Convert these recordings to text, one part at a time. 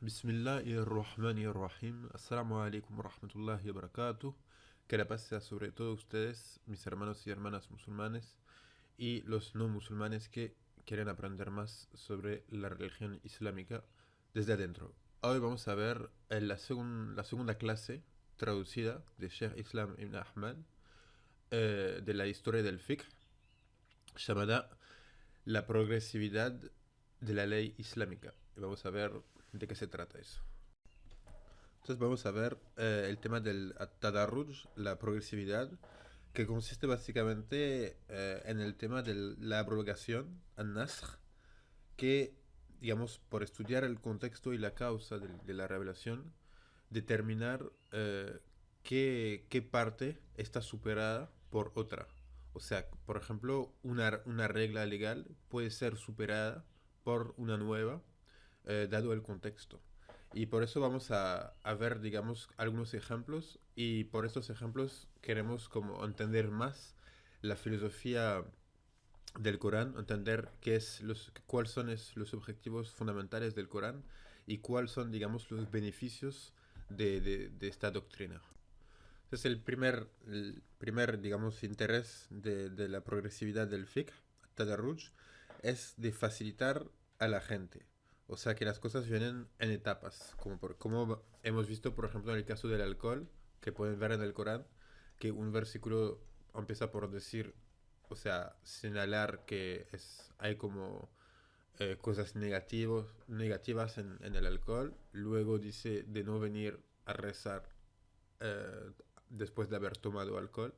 Bismillahirrahmanirrahim. Assalamu alaikum wa rahmatullahi wa barakatuh. Que la paz sea sobre todo ustedes, mis hermanos y hermanas musulmanes y los no musulmanes que quieren aprender más sobre la religión islámica desde adentro. Hoy vamos a ver la segunda clase traducida de Sheikh Islam Ibn Ahmad de la historia del fiqh, llamada La progresividad de la ley islámica. Y vamos a ver de qué se trata eso. Entonces vamos a ver el tema del tadarruj, la progresividad, que consiste básicamente en el tema de la abrogación, al-nasr, que, digamos, por estudiar el contexto y la causa de la revelación, determinar qué parte está superada por otra. O sea, por ejemplo, una regla legal puede ser superada por una nueva, dado el contexto. Y por eso vamos a ver, digamos, algunos ejemplos y por estos ejemplos queremos como entender más la filosofía del Corán, entender cuáles son los objetivos fundamentales del Corán y cuáles son, digamos, los beneficios de esta doctrina. Entonces el primer digamos, interés de la progresividad del fiqh, Tadarruj, es de facilitar a la gente. O sea, que las cosas vienen en etapas, como hemos visto, por ejemplo, en el caso del alcohol, que pueden ver en el Corán, que un versículo empieza por decir, o sea, señalar que hay como cosas negativas en el alcohol, luego dice de no venir a rezar eh, después de haber tomado alcohol.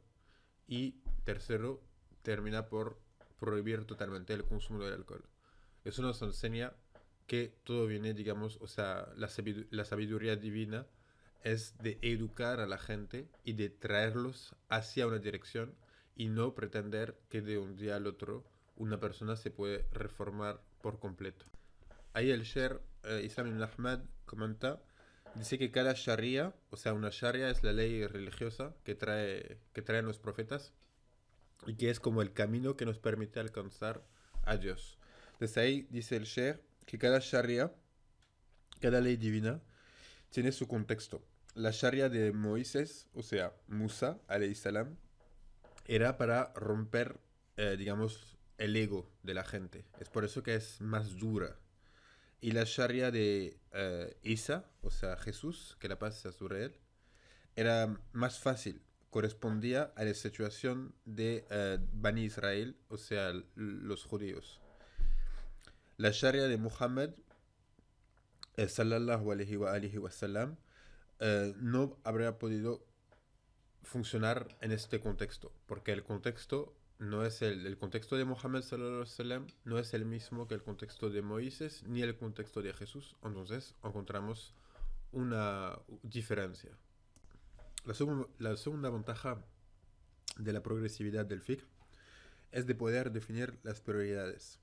Y tercero, termina por prohibir totalmente el consumo del alcohol. Eso nos enseña que todo viene, digamos, o sea, la sabiduría divina es de educar a la gente y de traerlos hacia una dirección y no pretender que de un día al otro una persona se puede reformar por completo. Ahí el Sher Islam ibn Ahmad comenta, dice que cada sharia, o sea, una sharia es la ley religiosa que traen los profetas y que es como el camino que nos permite alcanzar a Dios. Desde ahí dice el Sher que cada sharia, cada ley divina, tiene su contexto. La sharia de Moisés, o sea, Musa, alayhi salam, era para romper, digamos, el ego de la gente. Es por eso que es más dura. Y la sharia de Isa, o sea, Jesús, que la paz sea sobre él, era más fácil. Correspondía a la situación de Bani Israel, o sea, los judíos. La sharia de Muhammad, sallallahu alaihi wa alihi wasallam, no habría podido funcionar en este contexto, porque el contexto no es el contexto de Muhammad sallallahu alaihi wasallam no es el mismo que el contexto de Moisés ni el contexto de Jesús. Entonces encontramos una diferencia. La segunda ventaja de la progresividad del fiqh es de poder definir las prioridades.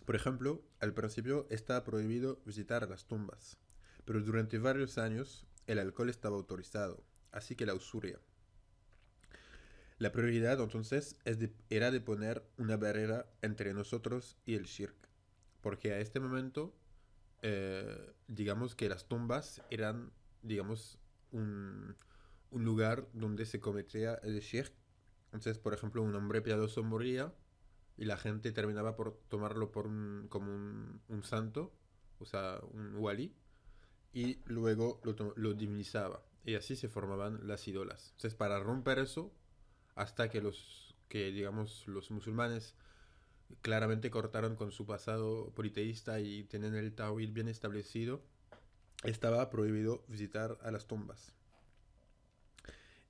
Por ejemplo, al principio estaba prohibido visitar las tumbas, pero durante varios años el alcohol estaba autorizado, así que la usuria. La prioridad entonces era de poner una barrera entre nosotros y el shirk, porque a este momento, digamos que las tumbas eran, digamos, un lugar donde se cometía el shirk. Entonces, por ejemplo, un hombre piadoso moría y la gente terminaba por tomarlo como un santo, o sea, un wali, y luego lo divinizaba. Y así se formaban las ídolas. Entonces, para romper eso, hasta que digamos, los musulmanes claramente cortaron con su pasado politeísta y tienen el tawhid bien establecido, estaba prohibido visitar a las tumbas.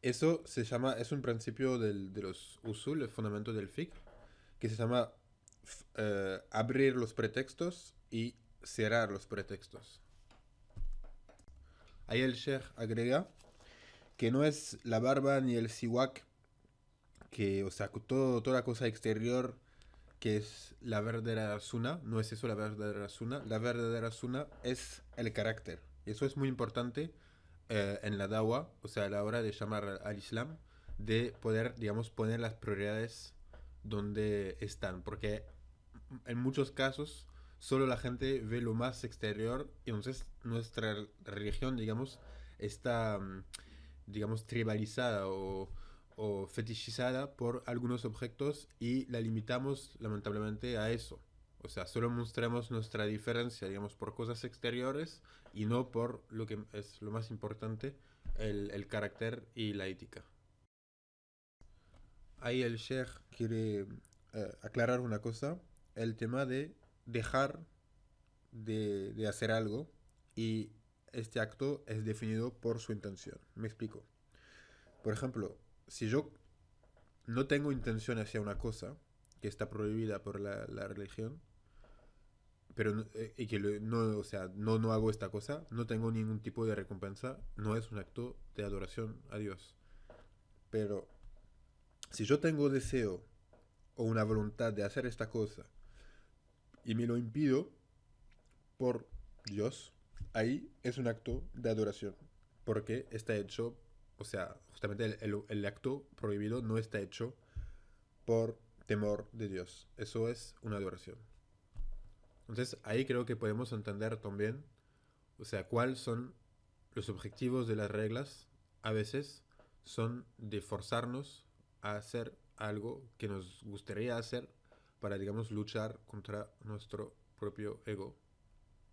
Eso es un principio de los usul, el fundamento del fiqh, que se llama abrir los pretextos y cerrar los pretextos. Ahí el sheikh agrega que no es la barba ni el siwak, que, o sea, toda cosa exterior que es la verdadera suna, no es eso la verdadera suna. La verdadera suna es el carácter. Y eso es muy importante en la dawa, o sea, a la hora de llamar al Islam, de poder, digamos, poner las prioridades donde están. Porque en muchos casos solo la gente ve lo más exterior y entonces nuestra religión, digamos, está, digamos, tribalizada o fetichizada por algunos objetos y la limitamos lamentablemente a eso. O sea, solo mostramos nuestra diferencia, digamos, por cosas exteriores y no por lo que es lo más importante, el carácter y la ética. Ahí el Sheikh quiere aclarar una cosa, el tema de dejar de hacer algo y este acto es definido por su intención. Me explico. Por ejemplo, si yo no tengo intención hacia una cosa que está prohibida por la religión, pero y que no, o sea, no hago esta cosa, no tengo ningún tipo de recompensa, no es un acto de adoración a Dios. Pero si yo tengo deseo o una voluntad de hacer esta cosa y me lo impido por Dios, ahí es un acto de adoración, porque está hecho, o sea, justamente el acto prohibido no está hecho por temor de Dios, eso es una adoración. Entonces ahí creo que podemos entender también, o sea, cuáles son los objetivos de las reglas. A veces son de forzarnos a hacer algo que nos gustaría hacer para, digamos, luchar contra nuestro propio ego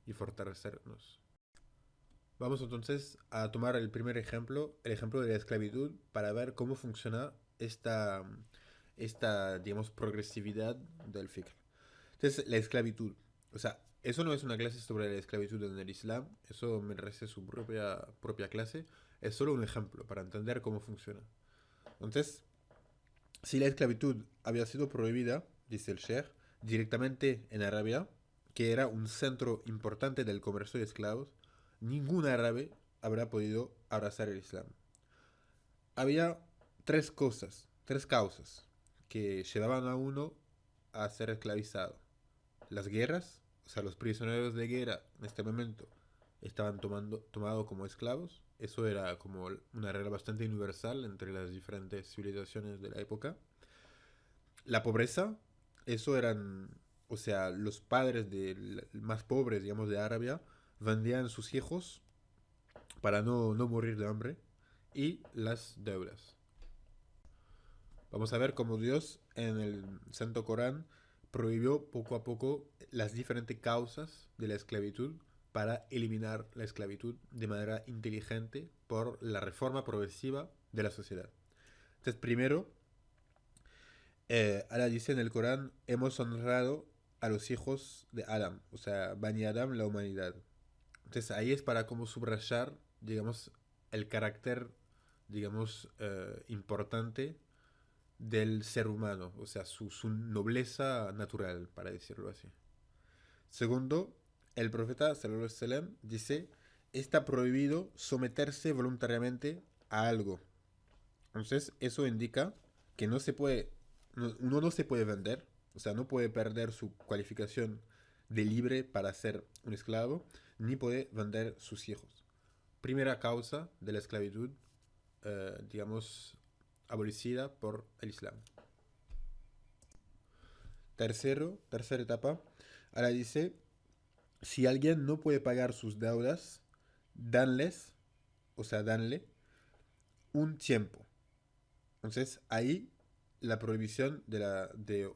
y fortalecernos. Vamos entonces a tomar el primer ejemplo, el ejemplo de la esclavitud, para ver cómo funciona esta digamos, progresividad del fiqh. Entonces, la esclavitud. O sea, eso no es una clase sobre la esclavitud en el Islam, eso merece su propia clase. Es solo un ejemplo para entender cómo funciona. Entonces, si la esclavitud había sido prohibida, dice el Sheikh, directamente en Arabia, que era un centro importante del comercio de esclavos, ningún árabe habrá podido abrazar el Islam. Había tres causas que llevaban a uno a ser esclavizado. Las guerras, o sea, los prisioneros de guerra en este momento estaban tomados como esclavos. Eso era como una regla bastante universal entre las diferentes civilizaciones de la época. La pobreza, eso eran, o sea, los padres más pobres, digamos, de Arabia, vendían sus hijos para no morir de hambre. Y las deudas. Vamos a ver cómo Dios en el Santo Corán prohibió poco a poco las diferentes causas de la esclavitud para eliminar la esclavitud de manera inteligente por la reforma progresiva de la sociedad. Entonces, primero, Allah dice en el Corán, hemos honrado a los hijos de Adam, o sea, Bani Adam, la humanidad. Entonces, ahí es para como subrayar, digamos, el carácter, digamos, importante del ser humano, o sea, su nobleza natural, para decirlo así. Segundo, el profeta sallallahu alaihi wasallam dice, está prohibido someterse voluntariamente a algo. Entonces, eso indica que no se puede, uno no se puede vender, o sea, no puede perder su cualificación de libre para ser un esclavo, ni puede vender sus hijos. Primera causa de la esclavitud, digamos, abolicida por el Islam. Tercera etapa, ahora dice, si alguien no puede pagar sus deudas, danles, o sea, danle un tiempo. Entonces, ahí la prohibición de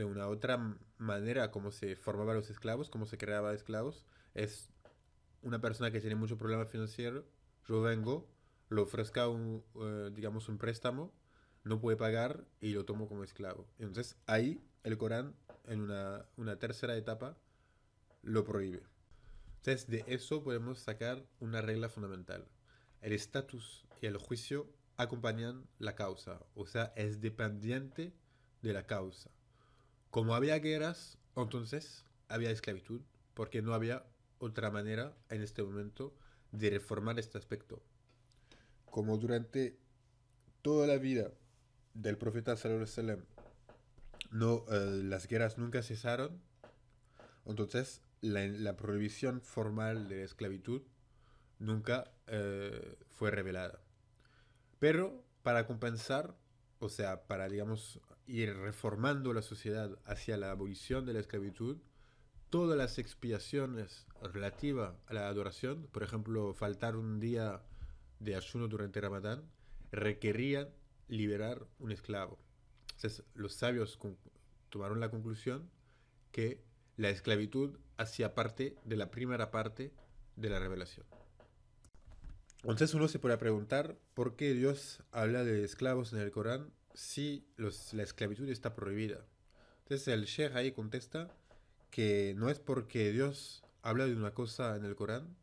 una otra manera como se formaban los esclavos, como se creaba esclavos, es una persona que tiene mucho problema financiero, yo vengo, le ofrezca digamos, un préstamo, no puede pagar y lo tomo como esclavo. Entonces ahí el Corán, en una tercera etapa, lo prohíbe. Entonces de eso podemos sacar una regla fundamental. El estatus y el juicio acompañan la causa, o sea, es dependiente de la causa. Como había guerras, entonces había esclavitud, porque no había otra manera en este momento de reformar este aspecto. Como durante toda la vida del profeta sallallahu alaihi wasallam no, las guerras nunca cesaron, entonces la prohibición formal de la esclavitud nunca fue revelada. Pero para compensar, o sea, para, digamos, ir reformando la sociedad hacia la abolición de la esclavitud, todas las expiaciones relativas a la adoración, por ejemplo, faltar un día de ayuno durante Ramadán, requerían liberar un esclavo. Entonces, los sabios tomaron la conclusión que la esclavitud hacía parte de la primera parte de la revelación. Entonces uno se puede preguntar por qué Dios habla de esclavos en el Corán si la esclavitud está prohibida. Entonces el Sheikh ahí contesta que no es porque Dios habla de una cosa en el Corán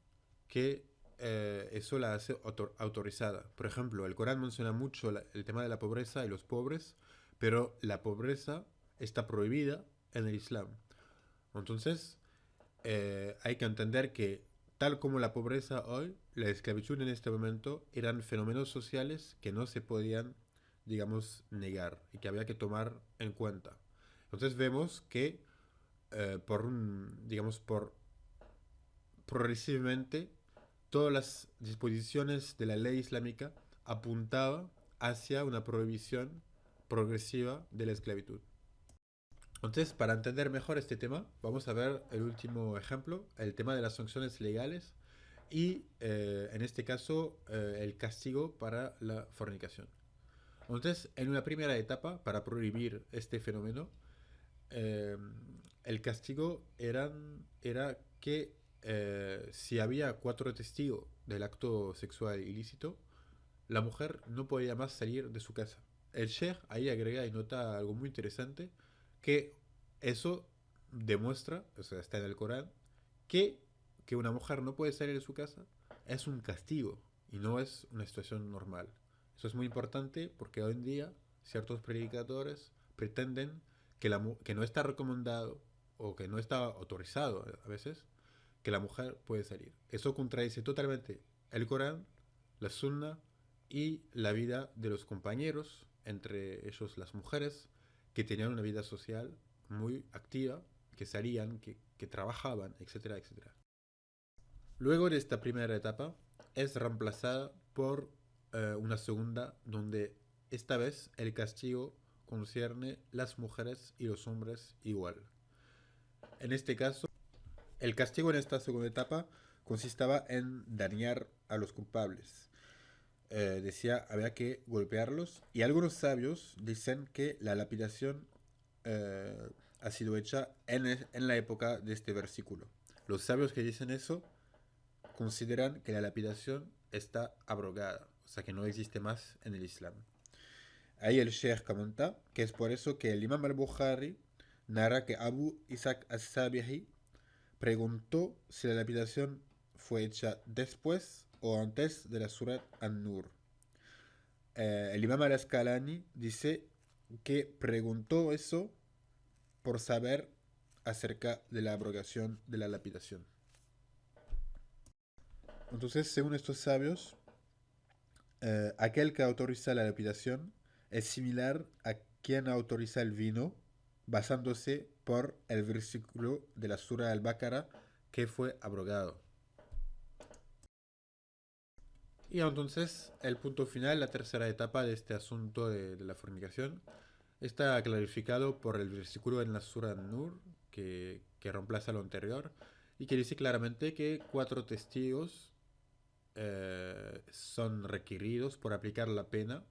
que eso la hace autorizada. Por ejemplo, el Corán menciona mucho el tema de la pobreza y los pobres, pero la pobreza está prohibida en el Islam. Entonces, hay que entender que, tal como la pobreza hoy, la esclavitud en este momento eran fenómenos sociales que no se podían, digamos, negar y que había que tomar en cuenta. Entonces vemos que, digamos, progresivamente, todas las disposiciones de la ley islámica apuntaban hacia una prohibición progresiva de la esclavitud. Entonces, para entender mejor este tema, vamos a ver el último ejemplo, el tema de las sanciones legales y, en este caso, el castigo para la fornicación. Entonces, en una primera etapa, para prohibir este fenómeno, eh, el castigo era que si había 4 testigos del acto sexual ilícito, la mujer no podía más salir de su casa. El Sheikh ahí agrega y nota algo muy interesante, que eso demuestra, o sea, está en el Corán, que, que una mujer no puede salir de su casa es un castigo y no es una situación normal. Eso es muy importante porque hoy en día ciertos predicadores pretenden que no está recomendado o que no está autorizado a veces que la mujer puede salir. Eso contradice totalmente el Corán, la Sunna y la vida de los compañeros, entre ellos las mujeres, que tenían una vida social muy activa, que salían, que trabajaban, etcétera, etcétera. Luego de esta primera etapa es reemplazada por una segunda donde esta vez el castigo concierne las mujeres y los hombres igual. En este caso, el castigo en esta segunda etapa consistaba en dañar a los culpables. Decía había que golpearlos y algunos sabios dicen que la lapidación ha sido hecha en la época de este versículo. Los sabios que dicen eso consideran que la lapidación está abrogada, o sea que no existe más en el Islam. Ahí el Sheikh comenta que es por eso que el Imam al-Bukhari narra que Abu Isaac as-Sabihi preguntó si la lapidación fue hecha después o antes de la Surat An-Nur. El Imam al-Asqalani dice que preguntó eso por saber acerca de la abrogación de la lapidación. Entonces, según estos sabios, aquel que autoriza la lapidación es similar a quien autoriza el vino, basándose por el versículo de la Sura al-Baqarah que fue abrogado. Y entonces el punto final, la tercera etapa de este asunto de la fornicación, está clarificado por el versículo en la Sura Nur que reemplaza lo anterior y que dice claramente que 4 testigos son requeridos por aplicar la pena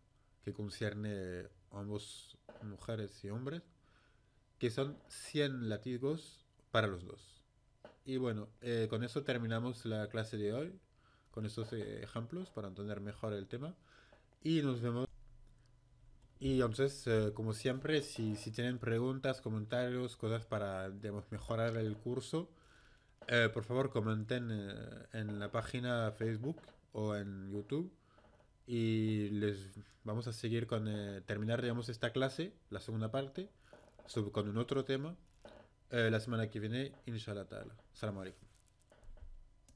que concierne a ambos mujeres y hombres, que son 100 látigos para los dos. Y bueno, con eso terminamos la clase de hoy, con estos ejemplos para entender mejor el tema. Y nos vemos. Y entonces, como siempre, si tienen preguntas, comentarios, cosas para, digamos, mejorar el curso, por favor comenten en la página Facebook o en YouTube. Y les vamos a seguir con terminar, digamos, esta clase, la segunda parte, con un otro tema, la semana que viene, inshallah ta'ala. Assalamu alaikum.